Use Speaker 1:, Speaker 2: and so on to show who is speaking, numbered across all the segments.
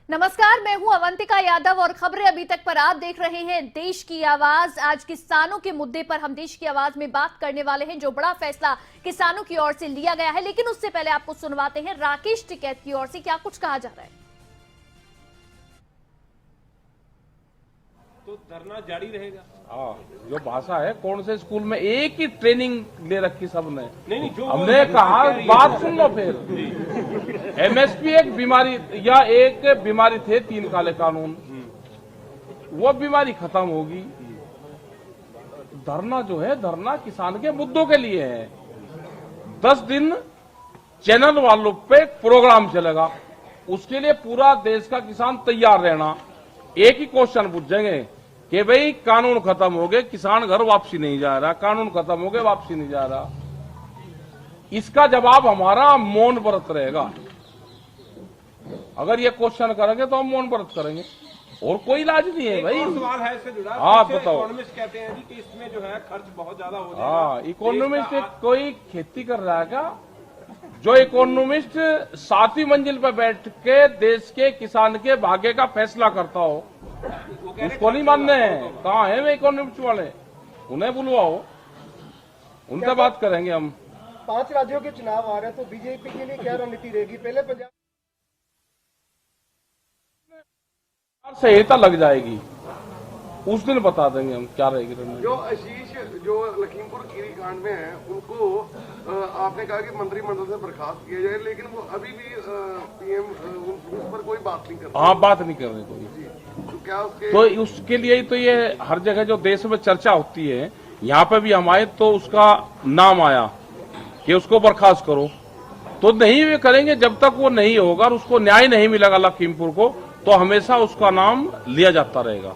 Speaker 1: नमस्कार, मैं हूं अवंतिका यादव और खबरें अभी तक पर आप देख रहे हैं देश की आवाज। आज किसानों के मुद्दे पर हम देश की आवाज में बात करने वाले हैं, जो बड़ा फैसला किसानों की ओर से लिया गया है। लेकिन उससे पहले आपको सुनवाते हैं राकेश टिकैत की ओर से क्या कुछ कहा जा रहा है।
Speaker 2: तो धरना जारी रहेगा।
Speaker 3: हाँ, जो भाषा है, कौन से स्कूल में एक ही ट्रेनिंग ले रखी सबने।
Speaker 2: नहीं, जो
Speaker 3: हमने कहा, बात सुन लो फिर। एमएसपी एक बीमारी या एक बीमारी थे 3 काले कानून, वो बीमारी खत्म होगी। धरना जो है, धरना किसान के मुद्दों के लिए है। 10 दिन चैनल वालों पे प्रोग्राम चलेगा, उसके लिए पूरा देश का किसान तैयार रहना। एक ही क्वेश्चन पूछेंगे कि भाई कानून खत्म हो गए, किसान घर वापसी नहीं जा रहा, कानून खत्म हो गए वापसी नहीं जा रहा। इसका जवाब हमारा मौन व्रत रहेगा। अगर ये क्वेश्चन करेंगे तो हम मौन व्रत करेंगे, और कोई इलाज नहीं है भाई।
Speaker 2: सवाल है इससे जुड़ा।
Speaker 3: हाँ, बताओ।
Speaker 2: इकोनॉमिस्ट कहते हैं कि इसमें जो है खर्च बहुत ज्यादा हो जाएगा।
Speaker 3: हाँ, इकोनॉमिस्ट कोई खेती कर रहा है क्या? जो इकोनॉमिस्ट 7वीं मंजिल पर बैठ के देश के किसान के भाग्य का फैसला करता हो, उसको नहीं मानने हैं। कहाँ है वे इकोनॉमिस्ट वाले? उन्हें बुलवाओ, उनसे बात करेंगे हम।
Speaker 4: 5 राज्यों के चुनाव आ रहे हैं, तो बीजेपी के लिए क्या रणनीति रहेगी? पहले पंजाब
Speaker 3: संहिता लग जाएगी, उस दिन बता देंगे हम क्या रहेगी रणनीति।
Speaker 5: जो आशीष जो लखीमपुर खीरी कांड में है, उनको आपने कहा कि मंत्रिमंडल से बर्खास्त किया जाए, लेकिन वो अभी भी पीएम उस पर कोई बात नहीं कर रहे।
Speaker 3: हाँ, बात नहीं कर रहे कोई।
Speaker 5: तो क्या
Speaker 3: उसके लिए ही तो ये हर जगह जो देश में चर्चा होती है, यहाँ पे भी हम आए तो उसका नाम आया कि उसको बर्खास्त करो। तो नहीं वे करेंगे जब तक वो नहीं होगा और उसको न्याय नहीं मिलेगा लखीमपुर को, तो हमेशा उसका नाम लिया जाता रहेगा।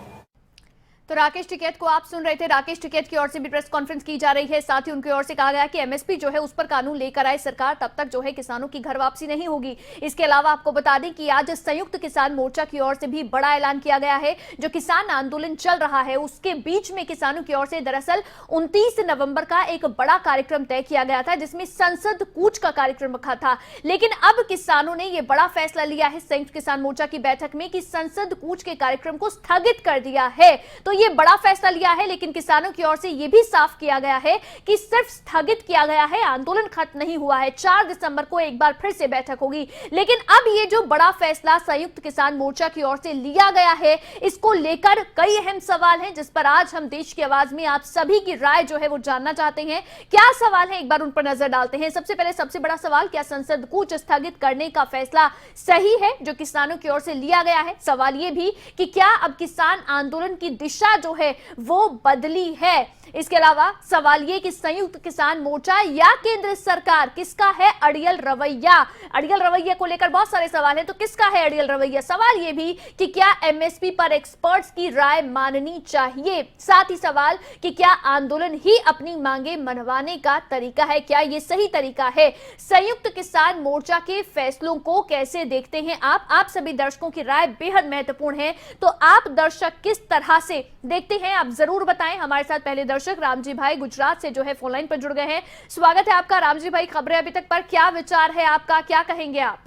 Speaker 1: तो राकेश टिकैत को आप सुन रहे थे। राकेश टिकैत की ओर से भी प्रेस कॉन्फ्रेंस की जा रही है। साथ ही उनकी ओर से कहा गया कि एमएसपी जो है उस पर कानून लेकर आए सरकार, तब तक जो है किसानों की घर वापसी नहीं होगी। इसके अलावा आपको बता दें कि आज संयुक्त किसान मोर्चा की ओर से भी बड़ा ऐलान किया गया है। जो किसान आंदोलन चल रहा है उसके बीच में किसानों की ओर से दरअसल 29 नवंबर का एक बड़ा कार्यक्रम तय किया गया था, जिसमें संसद कूच का कार्यक्रम रखा था। लेकिन अब किसानों ने यह बड़ा फैसला लिया है संयुक्त किसान मोर्चा की बैठक में कि संसद कूच के कार्यक्रम को स्थगित कर दिया है। तो ये बड़ा फैसला लिया है, लेकिन किसानों की ओर से यह भी साफ किया गया है कि सिर्फ स्थगित किया गया है, आंदोलन खत्म नहीं हुआ है। 4 दिसंबर को एक बार फिर से बैठक होगी। लेकिन अब ये जो बड़ा फैसला संयुक्त किसान मोर्चा की ओर से लिया गया है, इसको लेकर कई अहम सवाल हैं, जिस पर आज हम देश की आवाज में आप सभी की राय जो है वो जानना चाहते हैं। क्या सवाल है, एक बार उन पर नजर डालते हैं। सबसे पहले सबसे बड़ा सवाल, क्या संसद कूच स्थगित करने का फैसला सही है जो किसानों की ओर से लिया गया है? सवाल यह भी कि क्या अब किसान आंदोलन की दिशा जो है वो बदली है? इसके अलावा सवाल ये कि संयुक्त किसान मोर्चा या केंद्र सरकार, किसका है अड़ियल रवैया? अड़ियल रवैया को लेकर बहुत सारे सवाल हैं, तो किसका है अड़ियल रवैया? सवाल ये भी कि क्या एमएसपी पर एक्सपर्ट्स की राय माननी चाहिए? साथ ही सवाल कि क्या आंदोलन ही अपनी मांगे मनवाने का तरीका है? क्या ये सही तरीका है? संयुक्त किसान मोर्चा के फैसलों को कैसे देखते हैं आप सभी दर्शकों की राय बेहद महत्वपूर्ण है। तो आप दर्शक किस तरह से देखते हैं, आप जरूर बताएं। हमारे साथ पहले दर्शक रामजी भाई गुजरात से जो है फोन लाइन पर जुड़ गए हैं। स्वागत है आपका रामजी भाई। खबरें अभी तक पर क्या विचार है आपका, क्या कहेंगे आप?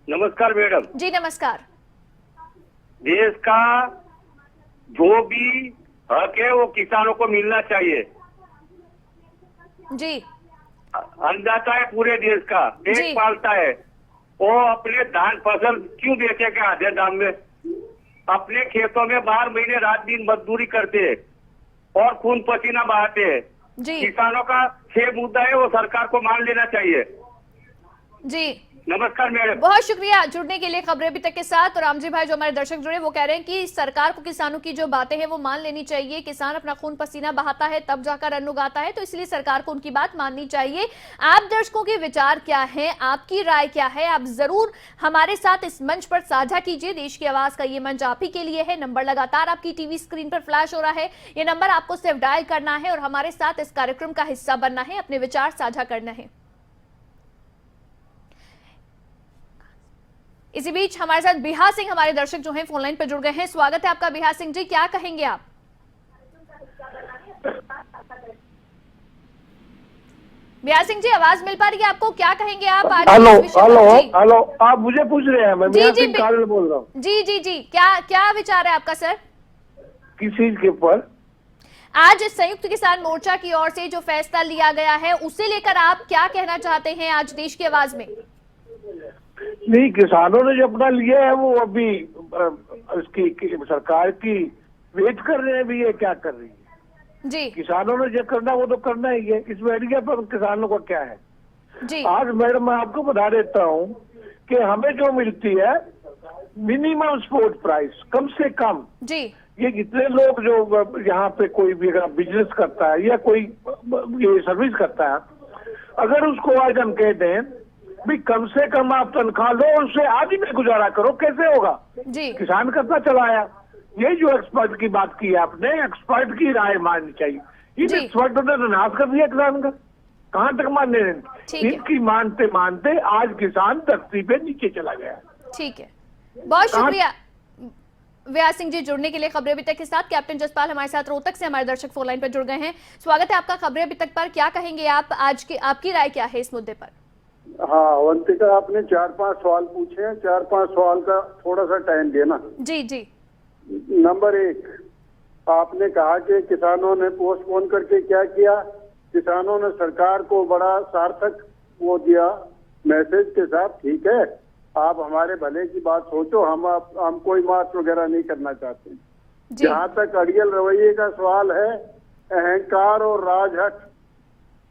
Speaker 6: नमस्कार मैडम
Speaker 1: जी नमस्कार।
Speaker 6: देश का जो भी हक है वो किसानों को मिलना चाहिए।
Speaker 1: जी,
Speaker 6: अन्नदाता है पूरे देश का,
Speaker 1: जी।
Speaker 6: पेट पालता है, वो अपने धान फसल क्यों बेचेगा आधे दाम में? अपने खेतों में 12 महीने रात दिन मजदूरी करते हैं और खून पसीना बहाते हैं।
Speaker 1: जी,
Speaker 6: किसानों का 6 मुद्दा है, वो सरकार को मान लेना चाहिए।
Speaker 1: जी।
Speaker 6: नमस्कार मैडम।
Speaker 1: बहुत शुक्रिया जुड़ने के लिए खबरें अभी तक के साथ। तो रामजी भाई जो हमारे दर्शक जुड़े वो कह रहे हैं कि सरकार को किसानों की जो बातें हैं वो मान लेनी चाहिए। किसान अपना खून पसीना बहाता है तब जाकर अन्न उगाता है, तो इसलिए सरकार को उनकी बात माननी चाहिए। आप दर्शकों के विचार क्या है, आपकी राय क्या है, आप जरूर हमारे साथ इस मंच पर साझा कीजिए। देश की आवाज का ये मंच आप ही के लिए है। नंबर लगातार आपकी टीवी स्क्रीन पर फ्लैश हो रहा है, ये नंबर आपको सिर्फ डायल करना है और हमारे साथ इस कार्यक्रम का हिस्सा बनना है, अपने विचार साझा करना है। इसी बीच हमारे साथ बिहार सिंह हमारे दर्शक जो हैं फोन लाइन पर जुड़ गए हैं। स्वागत है आपका बिहार सिंह जी, क्या कहेंगे आप? व्यास सिंह जी, आवाज मिल पा रही है आपको? क्या कहेंगे आप आज
Speaker 7: हेलो
Speaker 1: इस विषय पर?
Speaker 7: हेलो
Speaker 1: जी।
Speaker 7: हेलो, आप मुझे पूछ रहे हैं? मैं
Speaker 1: जी,
Speaker 7: व्यास
Speaker 1: जी,
Speaker 7: सिंह कालड़ बोल रहा हूँ।
Speaker 1: जी जी जी, क्या विचार है आपका सर?
Speaker 7: किस चीज के ऊपर?
Speaker 1: आज संयुक्त किसान मोर्चा की ओर से जो फैसला लिया गया है उसे लेकर आप क्या कहना चाहते हैं आज देश की आवाज में?
Speaker 7: नहीं, किसानों ने जो अपना लिया है वो अभी इसकी सरकार की वेट कर रहे हैं भी, ये क्या कर रही है।
Speaker 1: जी
Speaker 7: किसानों ने जो करना वो तो करना ही है, इसमें आइडिया पर किसानों का क्या है।
Speaker 1: जी
Speaker 7: आज मैडम मैं आपको बता देता हूँ कि हमें जो मिलती है मिनिमम सपोर्ट प्राइस, कम से कम।
Speaker 1: जी
Speaker 7: ये जितने लोग जो यहाँ पे कोई भी अगर बिजनेस करता है या कोई ये सर्विस करता है, अगर उसको आज हम कह दें भी कम से कम आप तनख्वाह लो और उससे आदि में गुजारा करो, कैसे होगा?
Speaker 1: जी
Speaker 7: किसान करता चला आया। ये जो एक्सपर्ट की बात की है आपने, एक्सपर्ट की राय माननी चाहिए। इन
Speaker 1: जी।
Speaker 7: एक्सपर्टों ने तो नाश कर दिया किसान का, कहाँ तक मानने
Speaker 1: ठीक है।
Speaker 7: इनकी मानते मानते आज किसान धरती पे नीचे चला गया।
Speaker 1: ठीक है, बहुत शुक्रिया व्यास सिंह जी जुड़ने के लिए खबरें अभी तक के साथ। कैप्टन जसपाल हमारे साथ रोहतक से हमारे दर्शक फोन लाइन पर जुड़ गए हैं। स्वागत है आपका खबरें अभी तक पर। क्या कहेंगे आप आज की, आपकी राय क्या है इस मुद्दे पर?
Speaker 8: हाँ अवंतिका, आपने 4-5 सवाल पूछे हैं, 4-5 सवाल का थोड़ा सा टाइम देना।
Speaker 1: जी जी
Speaker 8: नंबर 1, आपने कहा कि किसानों ने पोस्टपोन करके क्या किया। किसानों ने सरकार को बड़ा सार्थक वो दिया मैसेज के साथ, ठीक है आप हमारे भले की बात सोचो, हम कोई मार्च वगैरह नहीं करना चाहते।
Speaker 1: जी
Speaker 8: जहाँ तक अड़ियल रवैये का सवाल है, अहंकार और राजहट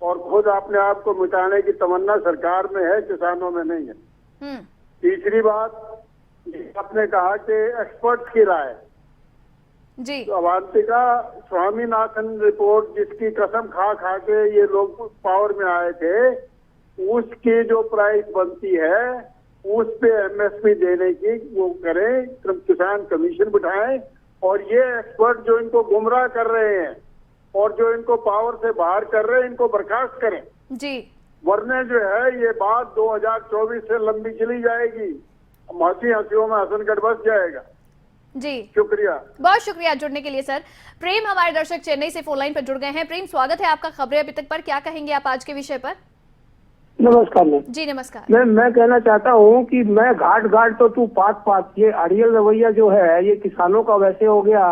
Speaker 8: और खुद अपने आप को मिटाने की तमन्ना सरकार में है, किसानों में नहीं है। तीसरी बात, आपने कहा कि एक्सपर्ट्स की राय।
Speaker 1: जी
Speaker 8: तो अवंतिका, स्वामीनाथन रिपोर्ट जिसकी कसम खा खा के ये लोग पावर में आए थे, उसकी जो प्राइस बनती है उस पे एमएसपी देने की वो करें, किसान कमीशन बिठाएं। और ये एक्सपर्ट जो इनको गुमराह कर रहे हैं और जो इनको पावर से बाहर कर रहे हैं, इनको बर्खास्त करें।
Speaker 1: जी
Speaker 8: वरना जो है ये बात 2024 से लंबी चली जाएगी, हंसियों में हसनगढ़ बस जाएगा।
Speaker 1: जी
Speaker 8: शुक्रिया,
Speaker 1: बहुत शुक्रिया जुड़ने के लिए सर। प्रेम हमारे दर्शक चेन्नई से फोन लाइन पर जुड़ गए हैं। प्रेम, स्वागत है आपका खबरें अभी तक पर। क्या कहेंगे आप आज के विषय पर?
Speaker 7: नमस्कार मैम।
Speaker 1: जी नमस्कार।
Speaker 7: मैं कहना चाहता हूँ कि मैं घाट घाट तो तू पात पात, ये अड़ियल रवैया जो है ये किसानों का वैसे हो गया।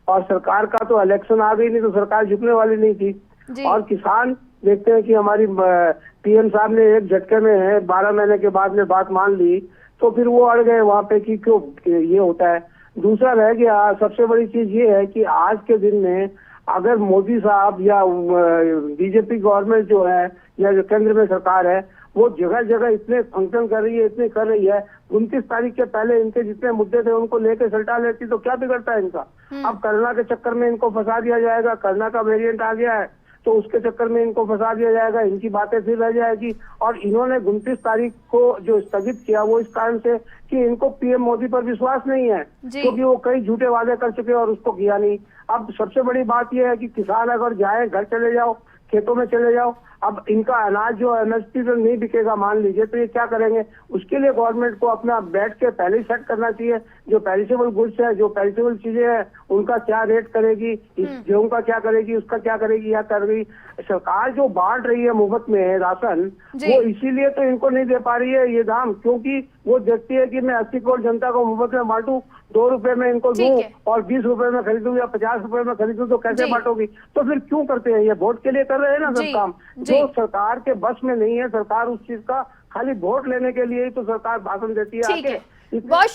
Speaker 7: और सरकार का तो इलेक्शन आ गई, नहीं तो सरकार झुकने वाली नहीं थी।
Speaker 1: जी
Speaker 7: और किसान देखते हैं कि हमारी पीएम साहब ने एक झटके में 12 महीने के बाद में बात मान ली, तो फिर वो अड़ गए वहां पे कि क्यों ये होता है। दूसरा रह गया, सबसे बड़ी चीज ये है कि आज के दिन में अगर मोदी साहब या बीजेपी गवर्नमेंट जो है या जो केंद्र में सरकार है, वो जगह जगह इतने फंक्शन कर रही है, इतने कर रही है। 29 तारीख के पहले इनके जितने मुद्दे थे उनको लेके सल्टा लेती तो क्या बिगड़ता है इनका। अब करना के चक्कर में इनको फंसा दिया जाएगा, करना का वेरिएंट आ गया है तो उसके चक्कर में इनको फंसा दिया जाएगा, इनकी बातें फिर रह जाएगी। और इन्होंने 29 तारीख को जो स्थगित किया वो इस कारण से कि इनको पीएम मोदी पर विश्वास नहीं है, क्योंकि वो कई झूठे वादे कर चुके और उसको किया नहीं। अब सबसे बड़ी बात यह है कि किसान अगर जाए, घर चले जाओ, खेतों में चले जाओ, अब इनका अनाज जो एमएसपी पे नहीं बिकेगा मान लीजिए, तो ये क्या करेंगे? उसके लिए गवर्नमेंट को अपना बैठ के पहले ही सेट करना चाहिए। जो पेरिशेबल गुड्स है, जो पेरिशेबल चीजें हैं, उनका क्या रेट करेगी, गेहूं का क्या करेगी, उसका क्या करेगी, या कर रही सरकार जो बांट रही है मुफ्त में राशन, वो इसीलिए तो इनको नहीं दे पा रही है ये दाम, क्योंकि वो देखती है कि मैं 80 करोड़ जनता को मुफ्त में बांटू, 2 रुपए में इनको दूं और 20 रुपए में खरीदूं या 50 रुपए में खरीदूं, तो कैसे बांटोगी? तो फिर क्यों करते हैं? ये वोट के लिए कर रहे हैं ना सब काम, जो सरकार के बस में नहीं है। सरकार उस चीज का खाली वोट लेने के लिए ही तो सरकार भाषण देती है।
Speaker 1: ठीक है, बहुत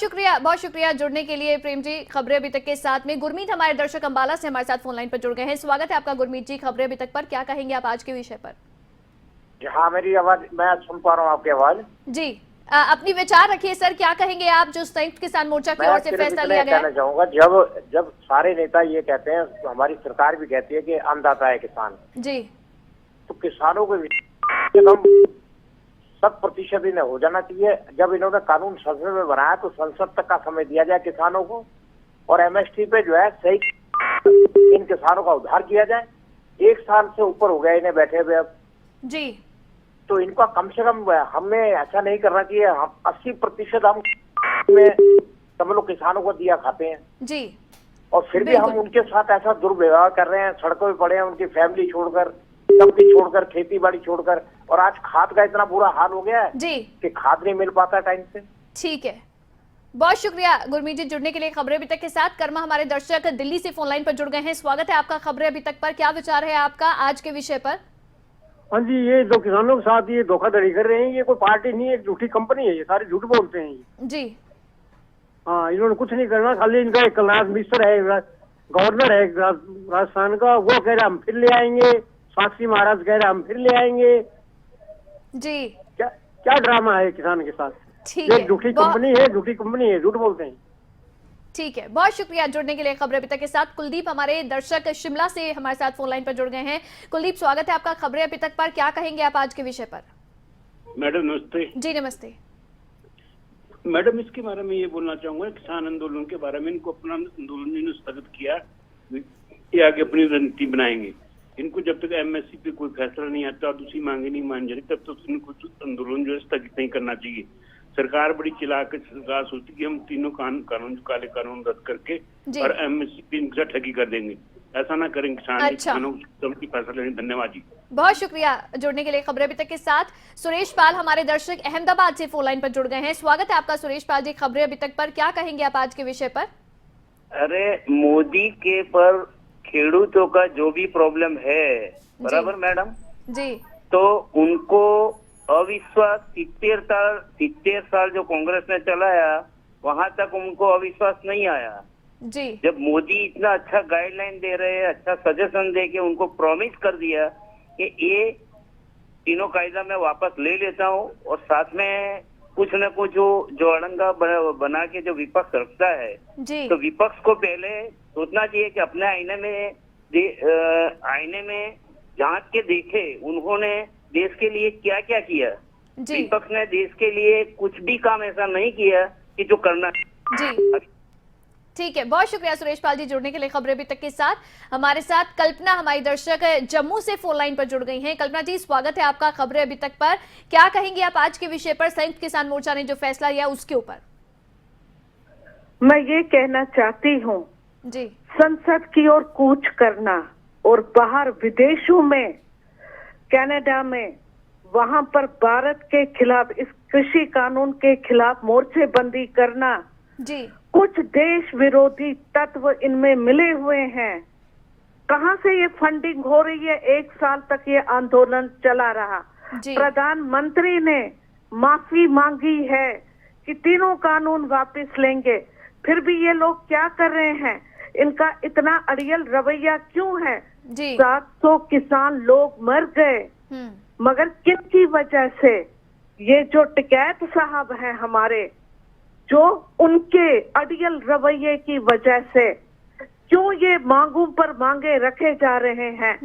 Speaker 1: शुक्रिया जुड़ने के लिए प्रेम जी। खबरें अभी तक के साथ में गुरमीत हमारे दर्शक अंबाला से हमारे साथ फोन लाइन पर जुड़ गए हैं। स्वागत है आपका गुरमीत जी खबरें अभी तक पर। क्या कहेंगे आप आज के विषय पर?
Speaker 9: हाँ, मेरी आवाज मैं सुन पा रहा हूँ, आपकी आवाज।
Speaker 1: जी अपनी विचार रखिए सर, क्या कहेंगे आप जो संयुक्त किसान मोर्चा की ओर से फैसला लिया गया?
Speaker 9: कहना चाहूंगा, जब सारे नेता ये कहते हैं, तो हमारी सरकार भी कहती है कि अन्नदाता है किसान
Speaker 1: जी,
Speaker 9: तो किसानों को 100% इन्हें हो जाना चाहिए। जब इन्होंने कानून संसद में बनाया तो संसद तक का समय दिया जाए किसानों को, और एमएसपी पे जो है सही इन किसानों का उद्धार किया जाए। 1 साल से ऊपर हो गया इन्हें बैठे हुए अब
Speaker 1: जी,
Speaker 9: तो इनका कम से कम हमें ऐसा नहीं करना चाहिए। हम 80% हम में सब लोग किसानों को दिया खाते हैं
Speaker 1: जी,
Speaker 9: और फिर भी हम उनके साथ ऐसा दुर्व्यवहार कर रहे हैं। सड़कों पे पड़े हैं, उनकी फैमिली छोड़कर, सब कुछ छोड़कर, खेती बाड़ी छोड़कर और आज खाद का इतना बुरा हाल हो गया है
Speaker 1: जी
Speaker 9: कि खाद नहीं मिल पाता टाइम से।
Speaker 1: ठीक है, बहुत शुक्रिया गुरमीत जी जुड़ने के लिए खबरें अभी तक के साथ। कर्मा हमारे दर्शक दिल्ली से फोन लाइन पर जुड़ गए हैं। स्वागत है आपका खबरें अभी तक पर। क्या विचार है आपका आज के विषय पर?
Speaker 7: हाँ जी, ये जो किसानों के साथ ये धोखाधड़ी कर रहे हैं, ये कोई पार्टी नहीं है, एक झूठी कंपनी है, ये सारे झूठ बोलते हैं ये।
Speaker 1: जी
Speaker 7: हाँ, इन्होंने कुछ नहीं करना, खाली इनका एक कलराज मिश्र है, गवर्नर है राजस्थान का, वो कह रहा हम फिर ले आएंगे, साक्षी महाराज कह रहा हम फिर ले आएंगे।
Speaker 1: जी
Speaker 7: क्या क्या ड्रामा है किसान के साथ?
Speaker 1: ठीक
Speaker 7: ये
Speaker 1: है,
Speaker 7: झूठी कंपनी है, झूठी कंपनी है, झूठ बोलते हैं।
Speaker 1: ठीक है, बहुत शुक्रिया जुड़ने के लिए खबरें अभी तक के साथ। कुलदीप हमारे दर्शक शिमला से हमारे साथ फोन लाइन पर जुड़ गए हैं। कुलदीप, स्वागत है आपका खबरें अभी तक पर। क्या कहेंगे आप आज के विषय पर?
Speaker 10: मैडम नमस्ते।
Speaker 1: जी नमस्ते।
Speaker 10: मैडम, इसके बारे में ये बोलना चाहूंगा, किसान आंदोलन के बारे में। इनको अपना आंदोलन इन्होंने स्थगित किया, ये आगे अपनी रणनीति बनाएंगे। इनको जब तक एमएसपी पे कोई फैसला नहीं आता और दूसरी मांगे नहीं मान जाती, तब तक इनको आंदोलन जो है स्थगित नहीं करना चाहिए। सरकार बड़ी चिल्लाकर सरकार सोचती कि हम तीनों कानून काले कानून रद्द करके और एमएसपी इनके साथ ठगी कर देंगे। ऐसा ना करें, किसानों की फैसला लेने। धन्यवाद जी,
Speaker 1: बहुत शुक्रिया जुड़ने के लिए खबरें अभी तक के साथ। सुरेश पाल हमारे दर्शक अहमदाबाद से फोन लाइन पर जुड़ गए हैं। स्वागत है आपका सुरेश पाल जी खबरें अभी तक पर। क्या कहेंगे आप आज के विषय पर?
Speaker 6: अरे मोदी के पर खेडूतों का जो भी प्रॉब्लम है, बराबर मैडम
Speaker 1: जी,
Speaker 6: तो उनको अविश्वास 70 साल जो कांग्रेस ने चलाया, वहां तक उनको अविश्वास नहीं आया।
Speaker 1: जी
Speaker 6: जब मोदी इतना अच्छा गाइडलाइन दे रहे हैं, अच्छा सजेशन दे के उनको प्रॉमिस कर दिया कि ये तीनों कायदा मैं वापस ले लेता हूँ, और साथ में कुछ न कुछ जो अड़ंगा बना के जो विपक्ष रखता है,
Speaker 1: जी,
Speaker 6: तो विपक्ष को पहले सोचना चाहिए कि अपने आईने में झांक के देखे उन्होंने देश के लिए क्या क्या किया।
Speaker 1: जी,
Speaker 6: विपक्ष ने देश के लिए कुछ भी काम ऐसा नहीं किया कि जो करना।
Speaker 1: जी ठीक है, बहुत शुक्रिया सुरेश पाल जी जुड़ने के लिए खबरें अभी तक के साथ। हमारे साथ कल्पना हमारी दर्शक जम्मू से फोन लाइन पर जुड़ गई हैं। कल्पना जी, स्वागत है आपका खबरें अभी तक पर। क्या कहेंगे आप आज के विषय पर, संयुक्त किसान मोर्चा ने जो फैसला लिया उसके ऊपर?
Speaker 11: मैं ये कहना चाहती हूँ,
Speaker 1: जी,
Speaker 11: संसद की ओर कूच करना और बाहर विदेशों में, कनाडा में, वहां पर भारत के खिलाफ, इस कृषि कानून के खिलाफ मोर्चेबंदी करना,
Speaker 1: जी,
Speaker 11: कुछ देश विरोधी तत्व इनमें मिले हुए हैं। कहां से ये फंडिंग हो रही है? 1 साल तक ये आंदोलन चला रहा। प्रधानमंत्री ने माफी मांगी है कि तीनों कानून वापस लेंगे, फिर भी ये लोग क्या कर रहे हैं? इनका इतना अड़ियल रवैया क्यों है? 700 किसान लोग मर गए, मगर किसकी वजह से? ये जो टिकैत साहब हैं हमारे, जो उनके अड़ियल रवैये की वजह से क्यों ये मांगों पर मांगे रखे जा रहे हैं?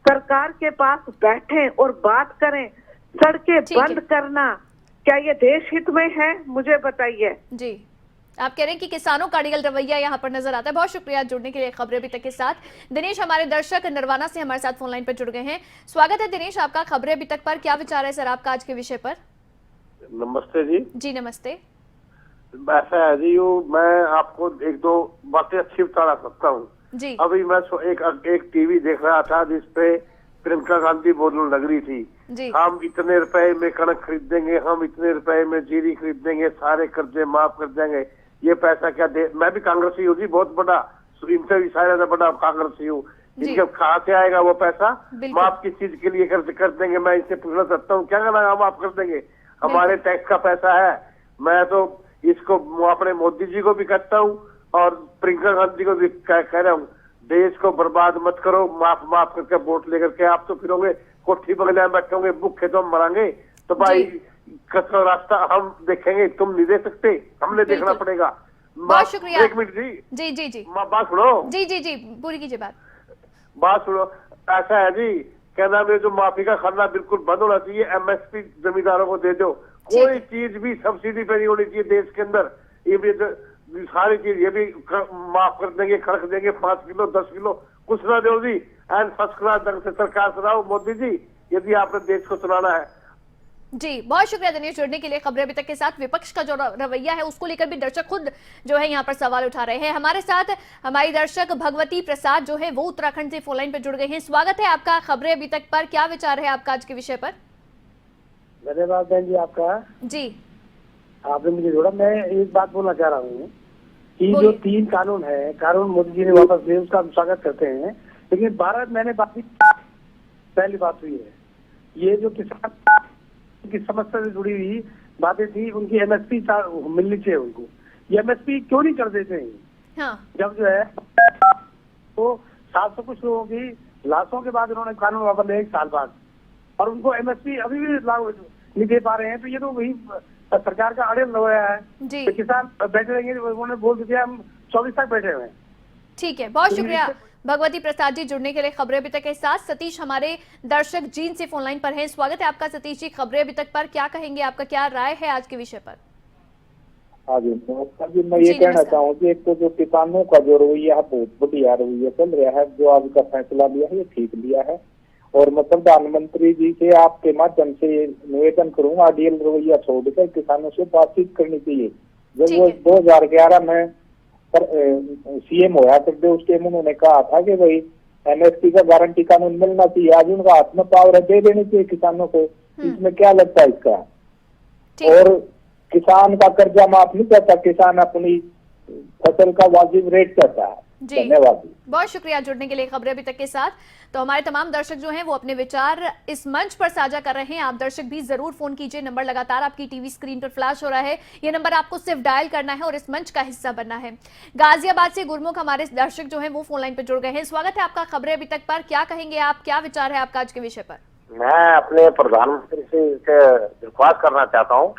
Speaker 11: सरकार के पास बैठें और बात करें। सड़कें बंद करना क्या ये देश हित में है? मुझे बताइए।
Speaker 1: जी, आप कह रहे हैं कि किसानों का अड़ियल रवैया यहाँ पर नजर आता है। बहुत शुक्रिया जुड़ने के लिए खबरें अभी तक के साथ। दिनेश हमारे दर्शक नरवाना से हमारे साथ फोन लाइन पर जुड़ गए हैं। स्वागत है दिनेश आपका खबरें अभी तक पर। क्या विचार है सर आपका आज के विषय पर?
Speaker 12: नमस्ते जी।
Speaker 1: जी नमस्ते।
Speaker 12: ऐसा है जी, मैं आपको 1-2 बातें अच्छी बता सकता हूँ
Speaker 1: जी।
Speaker 12: अभी मैं एक टीवी देख रहा था जिसपे प्रियंका गांधी बोलने लग रही थी
Speaker 1: जी।
Speaker 12: हम इतने रुपए में कणक खरीद देंगे, हम इतने रुपए में जीरी खरीद देंगे, सारे कर्जे माफ कर देंगे। ये पैसा क्या दे? मैं भी कांग्रेसी हूँ जी, बहुत बड़ा, इनसे भी सारे बड़ा कांग्रेसी हूँ। इनके कहाँ से आएगा वो पैसा? माफ किस चीज के लिए कर देंगे? मैं इनसे पूछना चाहता हूँ, क्या कहना हम माफ कर देंगे? हमारे टैक्स का पैसा है। मैं तो इसको अपने मोदी जी को भी कहता हूँ और प्रियंका गांधी को भी कह रहा हूँ, देश को बर्बाद मत करो, माफ करके वोट लेकर के। आप तो फिरोगे कोठी बगले में बैठे होंगे, भूखे तो हम मरांगे, तो भाई कच्चा रास्ता हम देखेंगे, तुम नहीं दे सकते, हमने देखना पड़ेगा।
Speaker 1: बहुत शुक्रिया।
Speaker 12: 1 मिनट जी।
Speaker 1: जी जी जी,
Speaker 12: बात सुनो।
Speaker 1: जी जी जी, पूरी कीजिए
Speaker 12: बात सुनो। ऐसा है जी, क्या नाम है, जो माफी का खाना बिल्कुल बंद होना चाहिए। एमएसपी जमींदारों को दे दो, कोई चीज भी सब्सिडी पे नहीं होनी चाहिए देश के अंदर। ये भी सारी चीज ये भी माफ कर देंगे, कड़क देंगे, 5 किलो 10 किलो कुछ ना दो जी। एंड फर्स्ट क्लास ढंग से सरकार चलाओ मोदी जी, यदि आपने देश को चलाना है।
Speaker 1: जी, बहुत शुक्रिया दिनेश जुड़ने के लिए खबरें अभी तक के साथ। विपक्ष का जो रवैया है उसको लेकर भी दर्शक खुद जो है यहाँ पर सवाल उठा रहे हैं। हमारे साथ हमारी दर्शक भगवती प्रसाद जो है वो उत्तराखंड से फोन लाइन पर जुड़ गए हैं। स्वागत है आपका खबरें अभी तक पर। क्या विचार है आपका आज के विषय पर?
Speaker 7: धन्यवाद बहन जी आपका।
Speaker 1: जी
Speaker 7: आपने मुझे जोड़ा। मैं एक बात बोलना चाह रहा हूँ कि जो 3 कानून है, कानून मोदी जी ने वापस लिए, उसका हम स्वागत करते हैं। लेकिन 12 महीने बाद पहली बात हुई है, ये जो किसान की समस्या से जुड़ी हुई बातें थी, उनकी MSP मिलनी चाहिए उनको। ये MSP क्यों नहीं कर देते हैं?
Speaker 1: हाँ।
Speaker 7: जब जो है तो 700 कुछ लोगों की लाशों के बाद उन्होंने कानून वापस लिया 1 साल बाद, और उनको MSP अभी भी लागू नहीं दे पा रहे हैं। तो ये तो वही सरकार का अड़ियल रवैया है। तो किसान बैठे रहेंगे, उन्होंने बोल दिया हम 24 तक बैठे हुए हैं।
Speaker 1: ठीक है, बहुत शुक्रिया भगवती प्रसाद जी जुड़ने के लिए खबरें अभी तक के साथ। सतीश हमारे दर्शक जीन से फोनलाइन पर हैं। स्वागत है आपका सतीश जी। खबरें अभी तक पर क्या कहेंगे, आपका क्या राय है आज के विषय पर?
Speaker 13: हाँ जी नमस्कार जी। मैं ये कहना चाहूँगी, एक तो जो किसानों का जो रवैया है बहुत बढ़िया रवैया चल रहा है, जो आज का फैसला लिया है ये ठीक लिया है। और मैं प्रधानमंत्री जी से आपके माध्यम से निवेदन करूंगा, अड़ियल रवैया छोड़कर किसानों से बातचीत करनी चाहिए। जब वो 2011 में CM होया करते, उस टाइम उन्होंने कहा था कि भाई MSP का गारंटी कानून मिलना चाहिए। आज उनका हाथ में पावर दे देनी चाहिए किसानों को। इसमें क्या लगता है इसका? और किसान का कर्जा माफ नहीं करता, किसान अपनी फसल का वाजिब रेट करता है। धन्यवाद।
Speaker 1: बहुत शुक्रिया जुड़ने के लिए खबरें अभी तक के साथ। तो हमारे तमाम दर्शक जो हैं वो अपने विचार इस मंच पर साझा कर रहे हैं। आप दर्शक भी जरूर फोन कीजिए। नंबर लगातार आपकी टीवी स्क्रीन पर फ्लैश हो रहा है। ये नंबर आपको सिर्फ डायल करना है और इस मंच का हिस्सा बनना है। गाजियाबाद से गुरमुख हमारे दर्शक जो हैं वो फोन लाइन पर जुड़ गए हैं। स्वागत है आपका खबरें अभी तक पर। क्या कहेंगे आप, क्या विचार है आपका आज के विषय पर?
Speaker 9: मैं अपने प्रधानमंत्री से दरख्वास्त करना चाहता हूँ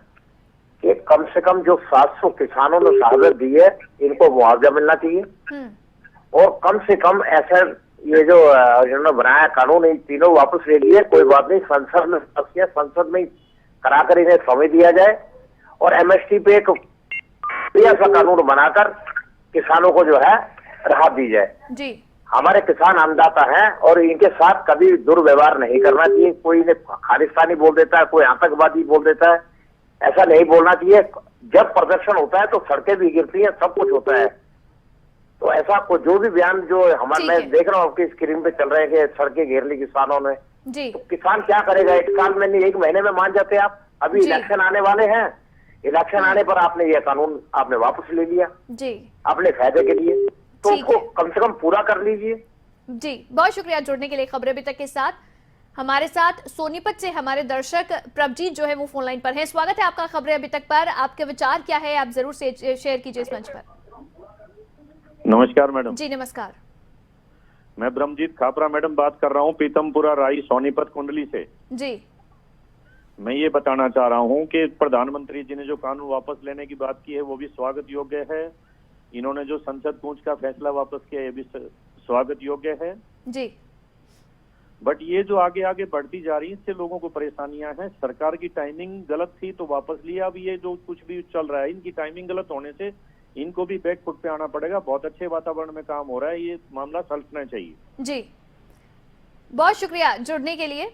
Speaker 9: कि कम से कम जो 700 किसानों ने शहादत दी है, इनको मुआवजा मिलना चाहिए। और कम से कम ऐसा ये जो इन्होंने बनाया कानून, इन तीनों वापस ले लिए, कोई बात नहीं, संसद में कराकर इन्हें समय दिया जाए और MSP पे एक ऐसा कानून बनाकर किसानों को जो है राहत दी जाए।
Speaker 1: जी
Speaker 9: हमारे किसान अन्नदाता हैं और इनके साथ कभी दुर्व्यवहार नहीं करना चाहिए। कोई इन्हें खालिस्तानी बोल देता है, कोई आतंकवादी बोल देता है, ऐसा नहीं बोलना चाहिए। जब प्रदर्शन होता है तो सड़कें भी गिरती हैं, सब कुछ होता है। तो ऐसा जो भी बयान जो हमारे, मैं देख रहा हूँ आपकी स्क्रीन पे चल रहे हैं कि सड़कें घेर ली किसानों ने, तो किसान क्या करेगा? 1 साल में नहीं, 1 महीने में मान जाते आप। अभी इलेक्शन आने वाले हैं, इलेक्शन आने पर आपने ये कानून आपने वापस ले लिया अपने फायदे के लिए, तो उसको कम से कम पूरा कर लीजिए।
Speaker 1: जी बहुत शुक्रिया जुड़ने के लिए खबरें अभी तक के साथ। हमारे साथ सोनीपत से हमारे दर्शक प्रभजीत जो है वो फोन लाइन पर है। स्वागत है आपका खबरें अभी तक पर। आपके विचार क्या है, आप जरूर से शेयर कीजिए इस मंच पर।
Speaker 14: नमस्कार मैडम।
Speaker 1: जी नमस्कार।
Speaker 14: मैं ब्रह्मजीत खापरा मैडम बात कर रहा हूँ, पीतमपुरा राई सोनीपत कुंडली से।
Speaker 1: जी
Speaker 14: मैं ये बताना चाह रहा हूँ कि प्रधानमंत्री जी ने जो कानून वापस लेने की बात की है वो भी स्वागत योग्य है। इन्होंने जो संसद कूच का फैसला वापस किया ये भी स्वागत योग्य है
Speaker 1: जी।
Speaker 14: बट ये जो आगे आगे बढ़ती जा रही है इससे लोगों को परेशानियां हैं। सरकार की टाइमिंग गलत थी तो वापस लिया। अब ये जो कुछ भी चल रहा है इनकी टाइमिंग गलत होने से इनको भी बैक फुट पे आना पड़ेगा। बहुत अच्छे वातावरण में काम हो रहा है, ये मामला सुलझना चाहिए।
Speaker 1: जी बहुत शुक्रिया जुड़ने के लिए।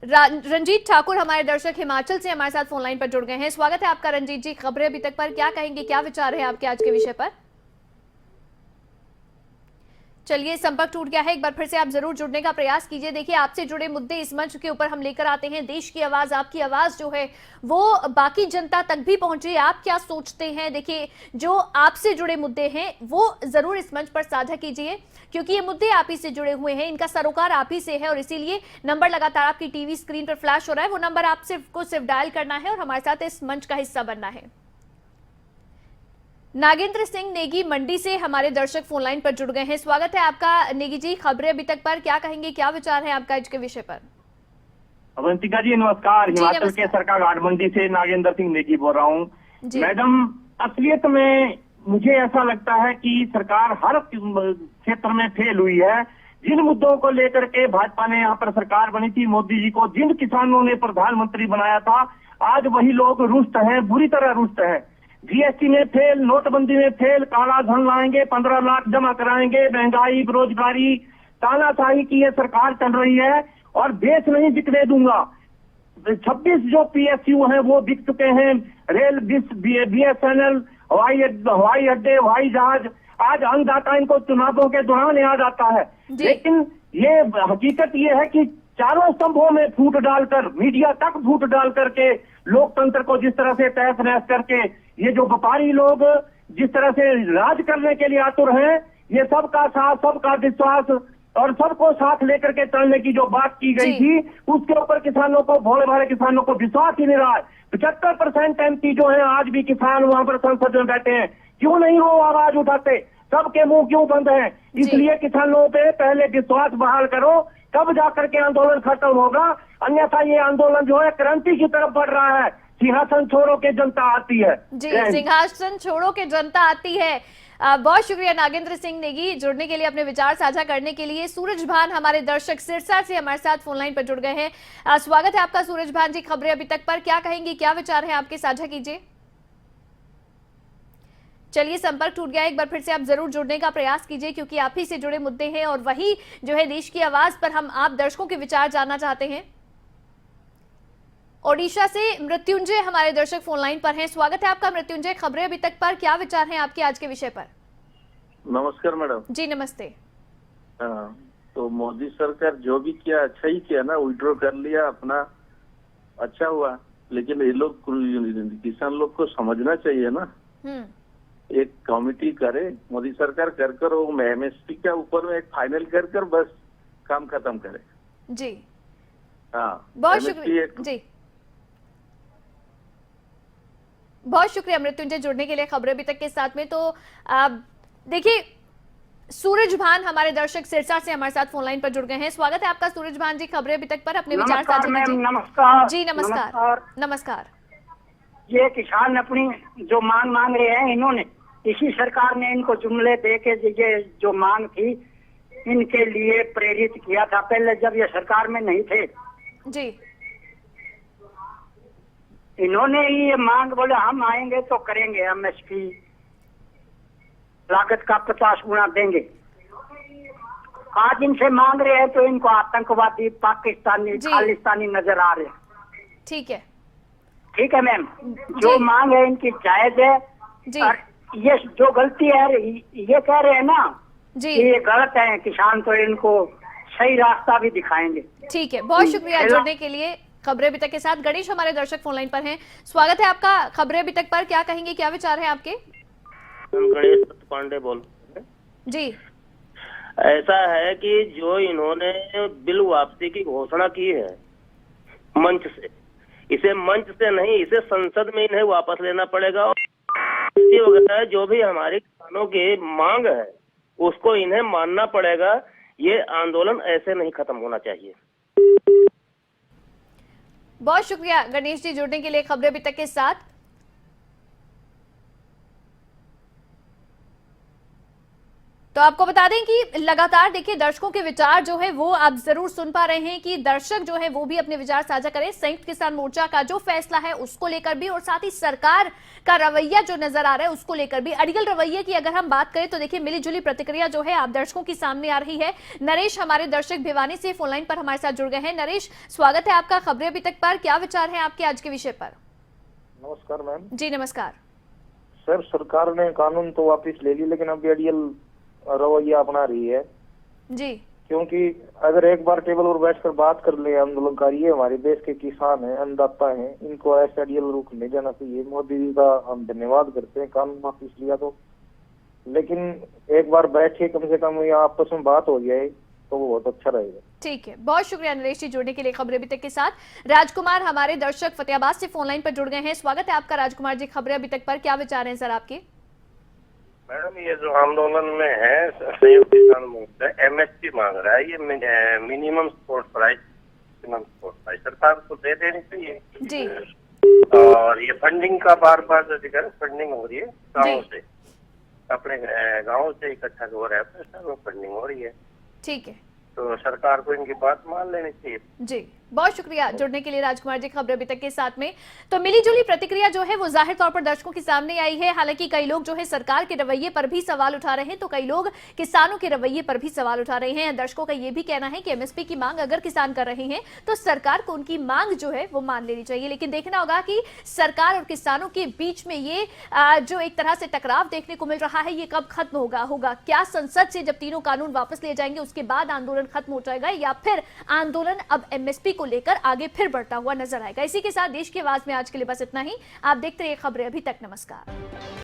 Speaker 1: रंजीत ठाकुर हमारे दर्शक हिमाचल से हमारे साथ फोन लाइन पर जुड़ गए हैं। स्वागत है आपका रंजीत जी। खबरें अभी तक पर क्या कहेंगे, क्या विचार है आपके आज के विषय पर? चलिए संपर्क टूट गया है, एक बार फिर से आप जरूर जुड़ने का प्रयास कीजिए। देखिए आपसे जुड़े मुद्दे इस मंच के ऊपर हम लेकर आते हैं। देश की आवाज, आपकी आवाज जो है वो बाकी जनता तक भी पहुंचे। आप क्या सोचते हैं, देखिए जो आपसे जुड़े मुद्दे हैं वो जरूर इस मंच पर साझा कीजिए, क्योंकि ये मुद्दे आप ही से जुड़े हुए हैं, इनका सरोकार आप ही से है। और इसीलिए नंबर लगातार आपकी टीवी स्क्रीन पर फ्लैश हो रहा है, वो नंबर आप सिर्फ डायल करना है और हमारे साथ इस मंच का हिस्सा बनना है। नागेंद्र सिंह नेगी मंडी से हमारे दर्शक फोन लाइन पर जुड़ गए हैं। स्वागत है आपका नेगी जी। खबरें अभी तक पर क्या कहेंगे, क्या विचार है आपका आज के विषय पर?
Speaker 15: अवंतिका जी नमस्कार। हिमाचल के सरकाघाट मंडी से नागेंद्र सिंह नेगी बोल रहा हूँ। मैडम असलियत में मुझे ऐसा लगता है कि सरकार हर क्षेत्र में फेल हुई है। जिन मुद्दों को लेकर के भाजपा ने यहाँ पर सरकार बनी थी, मोदी जी को जिन किसानों ने प्रधानमंत्री बनाया था, आज वही लोग रुष्ट हैं, बुरी तरह रुष्ट है। GST में फेल, नोटबंदी में फेल, काला धन लाएंगे, 15 लाख जमा कराएंगे, महंगाई, बेरोजगारी, तानाशाही की ये सरकार चल रही है और देश नहीं बिकने दूंगा। 26 जो PSU हैं वो बिक चुके हैं, रेल, BSNL, हवाई अड्डे, हवाई जहाज। आज अन्नदाता इनको चुनावों के दौरान याद आता है, लेकिन ये हकीकत ये है कि चारों स्तंभों में फूट डालकर, मीडिया तक फूट डाल करके लोकतंत्र को जिस तरह से तहस नहस करके ये जो व्यापारी लोग जिस तरह से राज करने के लिए आतुर हैं, ये सबका साथ, सबका विश्वास और सबको साथ लेकर के चलने की जो बात की गई थी, उसके ऊपर किसानों को, भोले भाले किसानों को विश्वास ही नहीं रहा है। 75% MP जो है आज भी किसान वहां पर संसद में बैठे हैं, क्यों नहीं वो आवाज उठाते? सबके मुंह क्यों बंद हैं? इसलिए किसानों पे पहले विश्वास बहाल करो, तब जाकर के आंदोलन खत्म होगा। अन्यथा ये आंदोलन जो है क्रांति की तरफ बढ़ रहा है। सिंहासन छोड़ो के जनता आती है।
Speaker 1: जी, सिंहासन छोड़ो के जनता आती है। बहुत शुक्रिया नागेंद्र सिंह नेगी जुड़ने के लिए, अपने विचार साझा करने के लिए। सूरज भान हमारे दर्शक सिरसा से हमारे साथ फोन लाइन पर जुड़ गए हैं। स्वागत है आपका सूरज भान जी। खबरें अभी तक पर क्या कहेंगे, क्या विचार है आपके, साझा कीजिए। चलिए, संपर्क टूट गया, एक बार फिर से आप जरूर जुड़ने का प्रयास कीजिए, क्योंकि आप ही से जुड़े मुद्दे हैं और वही जो है देश की आवाज पर हम आप दर्शकों के विचार जानना चाहते हैं। ओडिशा से मृत्युंजय हमारे दर्शक फोन लाइन पर हैं। स्वागत है आपका मृत्युंजय। खबरें अभी तक पर क्या विचार हैं आपके आज के विषय पर?
Speaker 16: नमस्कार मैडम जी।
Speaker 1: नमस्ते।
Speaker 16: तो मोदी सरकार जो भी किया अच्छा ही किया ना, विड्रॉ कर लिया अपना, अच्छा हुआ। लेकिन ये लोग किसान लोग को समझना चाहिए ना, एक कमेटी करे मोदी सरकार कर वो MSP के ऊपर में एक फाइनल कर बस काम खत्म करे।
Speaker 1: जी
Speaker 16: हाँ,
Speaker 1: बहुत शुक्रिया जी, बहुत शुक्रिया मृत्युंजय जुड़ने के लिए खबरें अभी तक के साथ में। तो देखिए, सूरज भान हमारे दर्शक सिरसा से हमारे साथ फोन लाइन पर जुड़ गए हैं। स्वागत है आपका सूरज भान जी। खबरें अभी तक पर अपने विचार साझा कीजिए।
Speaker 17: नमस्कार
Speaker 1: जी। नमस्कार। नमस्कार।
Speaker 17: ये किसान अपनी जो मांग रहे हैं, इन्होंने इसी सरकार ने इनको जुमले दे के ये जो मांग थी इनके लिए प्रेरित किया था, पहले जब ये सरकार में नहीं थे
Speaker 1: जी।
Speaker 17: इन्होंने ही ये मांग बोले हम आएंगे तो करेंगे, MSP लागत का 50 गुना देंगे। आज इनसे मांग रहे हैं तो इनको आतंकवादी, पाकिस्तानी, खालिस्तानी नजर आ रहे हैं।
Speaker 1: ठीक है,
Speaker 17: ठीक है मैम, जो मांग है इनकी जायज है जी। और ये जो गलती है ये कह रहे हैं ना
Speaker 1: जी,
Speaker 17: ये गलत है, किसान तो इनको सही रास्ता भी दिखाएंगे।
Speaker 1: ठीक है, बहुत शुक्रिया जुड़ने के लिए खबरें अभी तक के साथ। गणेश हमारे दर्शक फोन लाइन पर हैं। स्वागत है आपका। खबरें अभी तक पर क्या कहेंगे, क्या विचार है आपके?
Speaker 18: गणेश पांडे बोल
Speaker 1: जी।
Speaker 18: ऐसा है कि जो इन्होंने बिल वापसी की घोषणा की है मंच से, इसे मंच से नहीं, इसे संसद में इन्हें वापस लेना पड़ेगा। और वगैरह जो भी हमारे किसानों की मांग है उसको इन्हें मानना पड़ेगा। ये आंदोलन ऐसे नहीं खत्म होना चाहिए।
Speaker 1: बहुत शुक्रिया गणेश जी जुड़ने के लिए खबरें अभी तक के साथ। तो आपको बता दें कि लगातार देखिए दर्शकों के विचार जो है वो आप जरूर सुन पा रहे हैं कि दर्शक जो है वो भी अपने विचार साझा करें संयुक्त किसान मोर्चा का जो फैसला है उसको लेकर भी, और साथ ही सरकार का रवैया जो नजर आ रहा है उसको लेकर भी। अड़ियल रवैये की अगर हम बात करें तो देखिए मिलीजुली प्रतिक्रिया जो है आप दर्शकों की सामने आ रही है। नरेश हमारे दर्शक भिवानी से फोन लाइन पर हमारे साथ जुड़ गए हैं। नरेश, स्वागत है आपका। खबरें अभी तक पर क्या विचार है आपके आज के विषय पर?
Speaker 13: नमस्कार मैम
Speaker 1: जी। नमस्कार
Speaker 13: सर। सरकार ने कानून तो वापिस ले ली, लेकिन अभी अड़ियल रवैया अपना रही है
Speaker 1: जी।
Speaker 13: क्योंकि अगर एक बार टेबल पर बैठकर बात कर ले आंदोलनकारी, ये हमारे देश के किसान हैं, अन्नदाता हैं, इनको ऐसे अड़ियल रुख नहीं जाना चाहिए। मोदी जी का हम धन्यवाद करते हैं, कानून वापिस लिया तो, लेकिन एक बार बैठे कम से कम या आपस में बात हो जाए तो वो बहुत अच्छा रहेगा।
Speaker 1: ठीक है, बहुत शुक्रिया नरेश जी जुड़ने के लिए खबरें अभी तक के साथ। राजकुमार हमारे दर्शक फतेहाबाद से फोन लाइन पर जुड़ गए हैं। स्वागत है आपका राजकुमार जी। खबरें अभी तक पर क्या विचार हैं सर आपके?
Speaker 19: मैडम, ये जो आंदोलन में है संयुक्त किसान मोर्चा MSP मांग रहा है, ये मिनिमम सपोर्ट प्राइस, सरकार को दे देनी चाहिए
Speaker 1: जी।
Speaker 19: और ये फंडिंग का बार बार जो जिक्र फंडिंग हो रही है गाँव से, अपने गाँव से इकट्ठा हो रहा है, फंडिंग हो रही है।
Speaker 1: ठीक है,
Speaker 19: तो सरकार को इनकी बात मान लेनी चाहिए
Speaker 1: जी। बहुत शुक्रिया जुड़ने के लिए राजकुमार जी खबर अभी तक के साथ में। तो मिलीजुली प्रतिक्रिया जो है वो जाहिर तौर पर दर्शकों के सामने आई है। हालांकि कई लोग जो है सरकार के रवैये पर भी सवाल उठा रहे हैं, तो कई लोग किसानों के रवैये पर भी सवाल उठा रहे हैं। दर्शकों का यह भी कहना है कि एमएसपी की मांग अगर किसान कर रहे हैं तो सरकार को उनकी मांग जो है वो मान लेनी चाहिए। लेकिन देखना होगा कि सरकार और किसानों के बीच में ये जो एक तरह से टकराव देखने को मिल रहा है ये कब खत्म होगा। क्या संसद से जब तीनों कानून वापस लिए जाएंगे उसके बाद आंदोलन खत्म हो जाएगा, या फिर आंदोलन अब एमएसपी को लेकर आगे फिर बढ़ता हुआ नजर आएगा। इसी के साथ देश की आवाज में आज के लिए बस इतना ही। आप देखते रहिए खबरें अभी तक। नमस्कार।